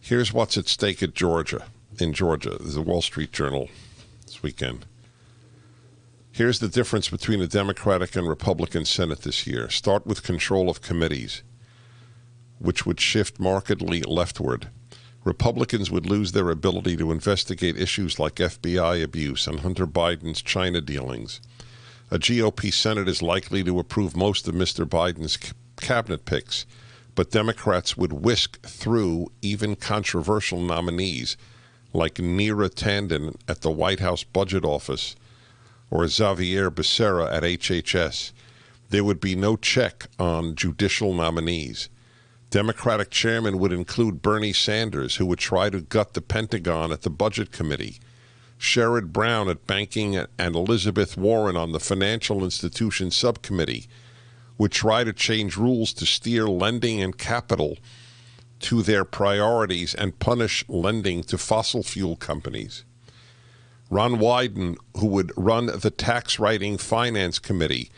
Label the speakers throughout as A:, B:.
A: Here's what's at stake in Georgia. There's a Wall Street Journal this weekend. Here's the difference between the Democratic and Republican Senate this year. Start with control of committees, which would shift markedly leftward. Republicans would lose their ability to investigate issues like FBI abuse and Hunter Biden's China dealings. A GOP Senate is likely to approve most of Mr. Biden's cabinet picks, but Democrats would whisk through even controversial nominees like Neera Tanden at the White House Budget Office or Xavier Becerra at HHS. There would be no check on judicial nominees. Democratic chairman would include Bernie Sanders, who would try to gut the Pentagon at the Budget Committee, Sherrod Brown at Banking, and Elizabeth Warren on the Financial Institutions Subcommittee would try to change rules to steer lending and capital to their priorities and punish lending to fossil fuel companies. Ron Wyden, who would run the Tax Writing Finance Committee,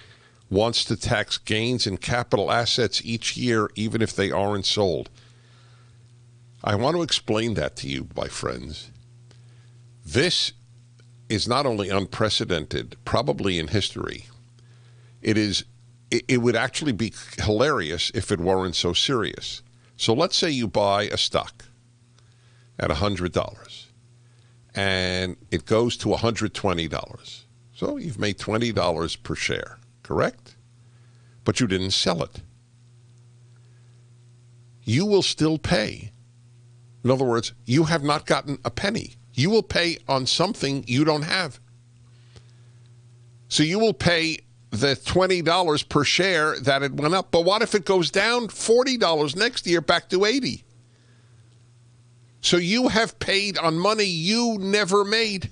A: wants to tax gains in capital assets each year, even if they aren't sold. I want to explain that to you, my friends. This is not only unprecedented, probably in history. It would actually be hilarious if it weren't so serious. So let's say you buy a stock at $100 and it goes to $120. So you've made $20 per share, correct? But you didn't sell it. You will still pay. In other words, you have not gotten a penny. You will pay on something you don't have. So you will pay the $20 per share that it went up. But what if it goes down $40 next year back to $80? So you have paid on money you never made.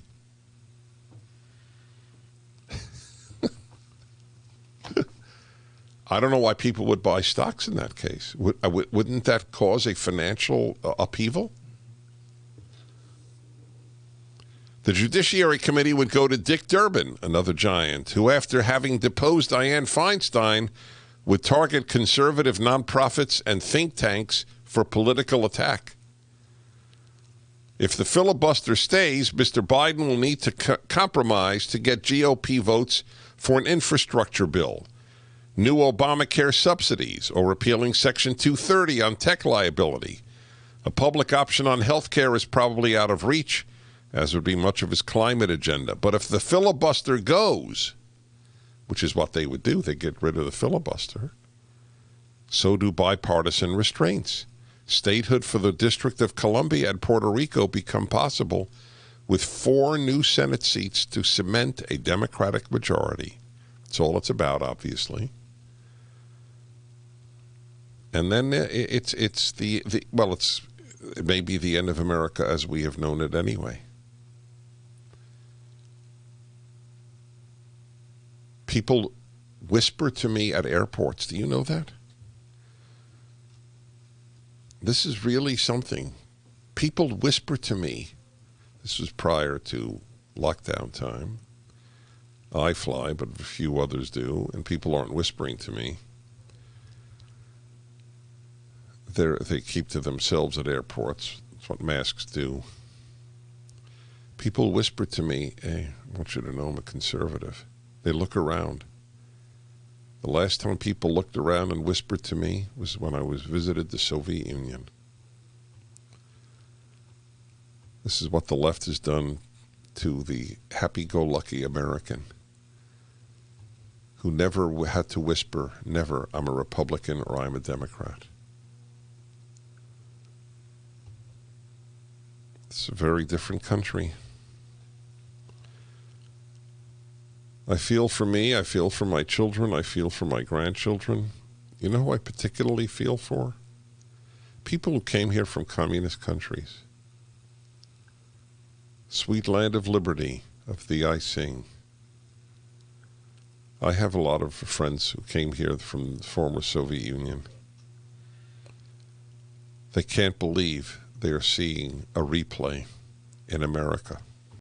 A: I don't know why people would buy stocks in that case. Wouldn't that cause a financial upheaval? The Judiciary Committee would go to Dick Durbin, another giant, who, after having deposed Dianne Feinstein, would target conservative nonprofits and think tanks for political attack. If the filibuster stays, Mr. Biden will need to compromise to get GOP votes for an infrastructure bill, new Obamacare subsidies, or repealing Section 230 on tech liability. A public option on health care is probably out of reach, as would be much of his climate agenda. But if the filibuster goes, which is what they would do, they get rid of the filibuster, so do bipartisan restraints. Statehood for the District of Columbia and Puerto Rico become possible with 4 new Senate seats to cement a Democratic majority. That's all it's about, obviously. And then it may be the end of America as we have known it anyway. People whisper to me at airports. Do you know that? This is really something. People whisper to me. This was prior to lockdown time. I fly, but a few others do, and people aren't whispering to me. They keep to themselves at airports. That's what masks do. People whisper to me, hey, I want you to know I'm a conservative. They look around. The last time people looked around and whispered to me was when I visited the Soviet Union. This is what the left has done to the happy-go-lucky American who never had to whisper, never, I'm a Republican or I'm a Democrat. It's a very different country. I feel for me, I feel for my children, I feel for my grandchildren. You know who I particularly feel for? People who came here from communist countries. Sweet land of liberty, of thee I sing. I have a lot of friends who came here from the former Soviet Union. They can't believe they are seeing a replay in America.